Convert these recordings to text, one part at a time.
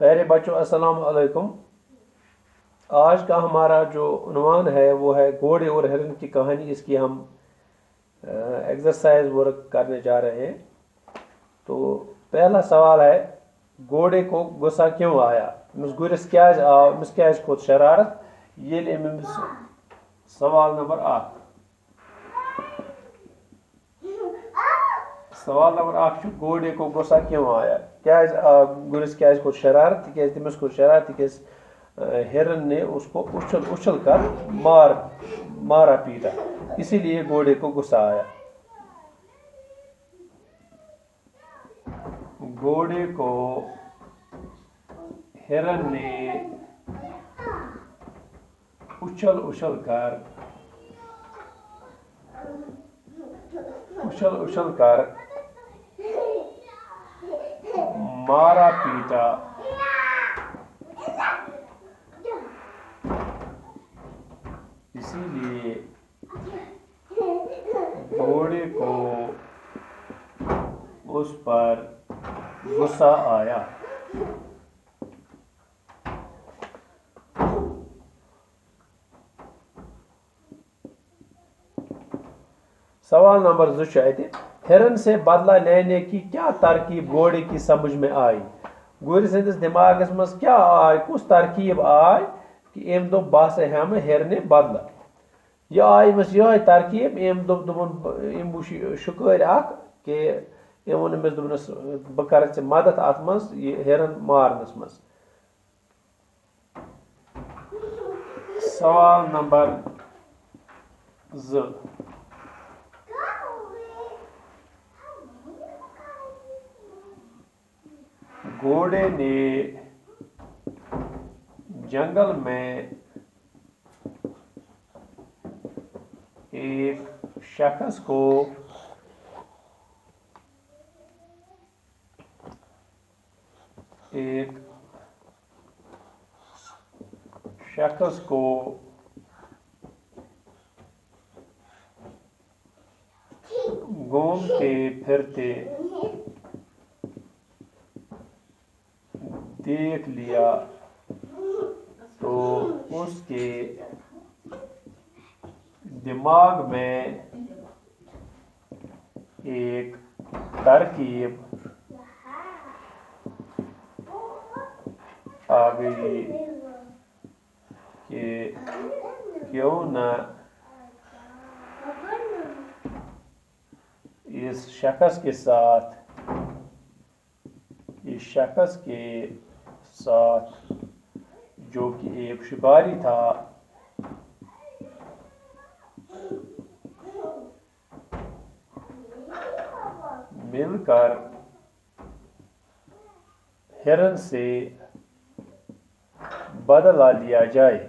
پیارے بچوں السلام علیکم۔ آج کا ہمارا جو عنوان ہے وہ ہے گھوڑے اور ہرن کی کہانی۔ اس کی ہم ایکسرسائز ورک کرنے جا رہے ہیں۔ تو پہلا سوال ہے گھوڑے کو غصہ کیوں آیا؟ امس گرس کیا آو؟ امس کیا کھوت شرارت؟ یل امس سوال نمبر 1۔ سوال نمبر 1 گھوڑے کو غصہ کیوں آیا؟ گرس کیا کھوت شرارت؟ تکیاز تمس کھوت شرارت تکیاز ہرن نے اس کو اچھل اچھل کر مارا پیٹا، اسی لیے گھوڑے کو غصہ آیا۔ گھوڑے کو ہرن نے اچھل اچھل کر مارا پیٹا، اسی لیے گھوڑے کو اس پر غصہ آیا۔ سوال نمبر 2 ہرن سے بدلہ لینے کی کیا ترکیب گھوڑے کی سمجھ میں آئی؟ گور سندس دماغس مز کیا آئی، کس ترکیب آئی کہ ام دو بس ہم ہرنے بدلہ؟ یہ آئی مس یہ ترکیب ام ام وچ شکار اخ کہ ام ون امس دس بہ کر مدد ات مز یہ ہرن مارنس مز۔ سوال نمبر 2 گھوڑے نے جنگل میں ایک شخص کو گھومتے پھرتے دیکھ لیا تو اس کے دماغ میں ایک ترکیب آ گئی کہ کیوں نہ اس شخص کے ساتھ جو کہ ایک شکاری تھا مل کر ہرن سے بدلہ لیا جائے۔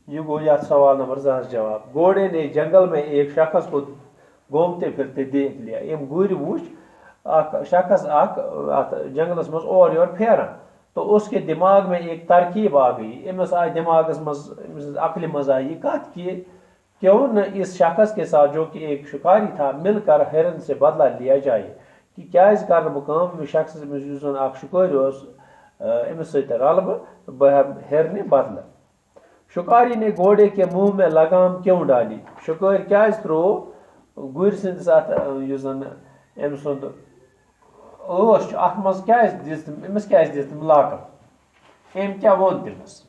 یہ گو یا سوال نمبر 2 جواب۔ گھوڑے نے جنگل میں ایک شخص کو گھومتے پھرتے دیکھ لیا۔ ام گر وچ شخص جنگلس مز اور یور پھیران، تو اس کے دماغ میں ایک ترکیب آ گئی۔ امس آئی دماغس مز عقل مز آئی یہ کت کہ کیوں نہ اس شخص کے ساتھ جو کہ ایک شکاری تھا مل کر ہرن سے بدلہ لیا جائے کہ کیاز کر بہ کام شخص شکاری امس ست رل بہ ہرنہ بدلہ۔ شکاری نے گھوڑے کے منہ میں لگام کیوں ڈالی؟ شکاری کیاز ترو گر سندس ات زن ام سند عش ات مز امس کیاز دس تم لاکم؟ ام کیا وون تمس؟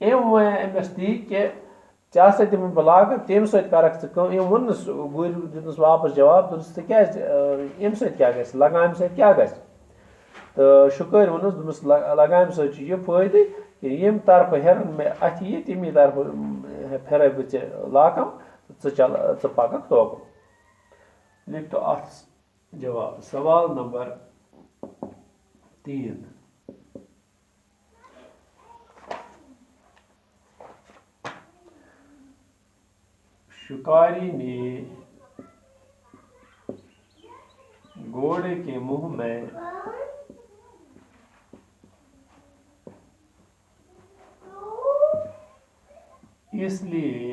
ام ون امس تی کہ ژےٚ ہسا دمہ بہ لاکم، تمہ سۭتۍ کرکھ ژٕ کٲم۔ ام ووننس گر دتنس واپس جواب، دوٚپنس ژٕ کیاز امہ سۭتۍ کیا گژھِ، لگامہ سۭتۍ کیا گژھِ؟ تو شکاری ووننس دوٚپنس لگامہ سۭتۍ چھُ یہ فٲیدٕ کہ یم طرفہٕ ہرن مےٚ اتھِ یی تمی طرفہٕ پھرے بہ ژےٚ لاکم، ژٕ پککھ توکن۔ لکھ تو اتھ جواب۔ سوال نمبر 3 شکاری نے گھوڑے کے منہ میں اس لیے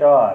4.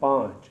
5.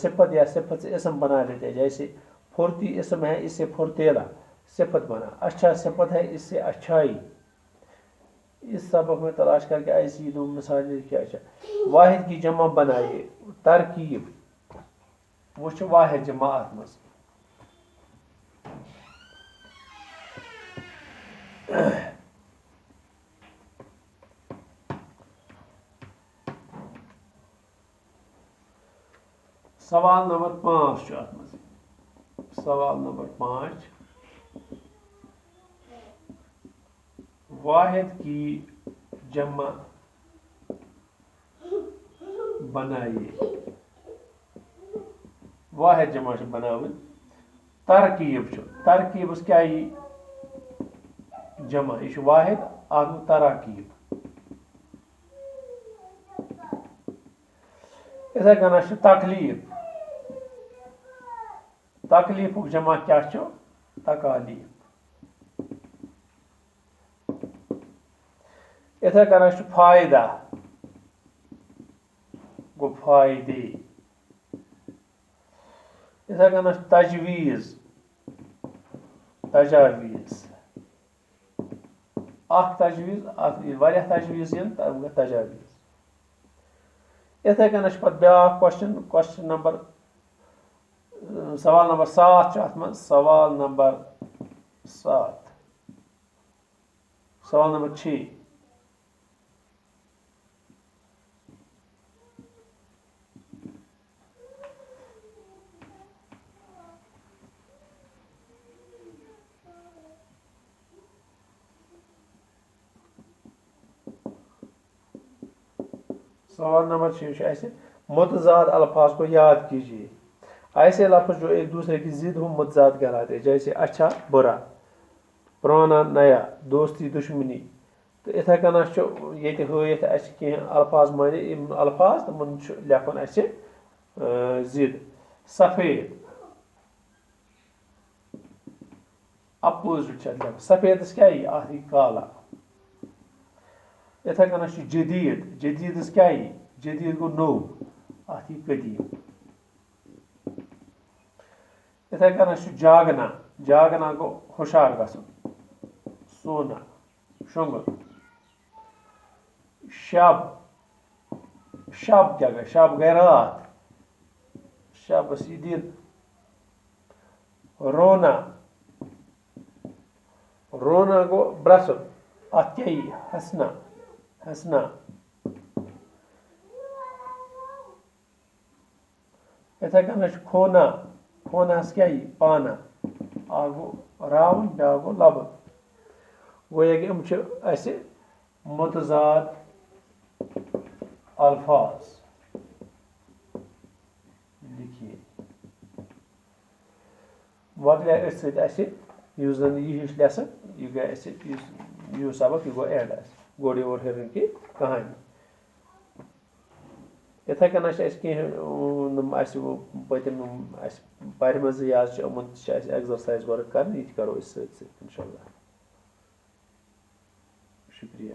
صفت یا صفت سے اسم بنا لیتے ہیں. جیسے پھرتی اسم ہے، اس سے پھرتیلا صفت بنا. اچھا صفت ہے، اس سے اچھائی. اس سبق میں تلاش کر کے ایسی دو مثالیں کیا. اچھا واحد کی جمع بنائیے. ترکیب وہ واحد جمع ات مز. سوال نمبر 5 ات مز. سوال نمبر 5 واحد کی جمع بنائیے. واحد جمع بناون. ترکیب ترکیب کیا جمع یہ واحد اتھ تراکیب. اتھے کن تکلیف. تکلیف جمع کیا تکالیف. اتھے کن فائدہ گو فائدے. اتھے کن تجویز تجاویز. اخ تجویز واریاہ تجویز ین تم گو تجاویز. اتھے کن پتہ بیاکھ کوسچن نمبر سوال نمبر 7 ات مز. سوال نمبر 7 سوال نمبر 6 سوال نمبر 6 ایسے متضاد الفاظ کو یاد کیجیے. ایسے لفظ جو ایک دوسرے کی ضد ہو متضاد کہلاتے ہیں. جیسے اچھا برا، پرانا نیا، دوستی دشمنی. تو اتھے کن یہ ہت کی الفاظ مانے الفاظ تمن لکھن اس ضد. سفید اپوزٹ سفیدس کیا کالا. اتھے کن جدید. جدیدس کیا جدید گو نو ات قدیم. اتھے کن جاگنا. جاگنا گو ہوشیار گھن. سونا شونگر. شب شب کیا گئی شب گئی رات. شبس یہ دن. رونا رونا گو برسن ات کیا ہسنا ہسنا. اتھے کن کھونا. کھونس کیا پانا. اکھ گو راون بیاکھ گو لبن. گویا کہ اس متضاد الفاظ لکھیے. مکلے ات ست اس زن یہ ہش لیسن یہ گئی اس یہ سبق یہ go and us Gaur your ہرن کی کہانی. اتھے کن پتم پرم یاد ان ایگزرسائز گۄڈٕ کرنۍ یہ تہِ کرو ست ست انشاء اللہ. شکریہ.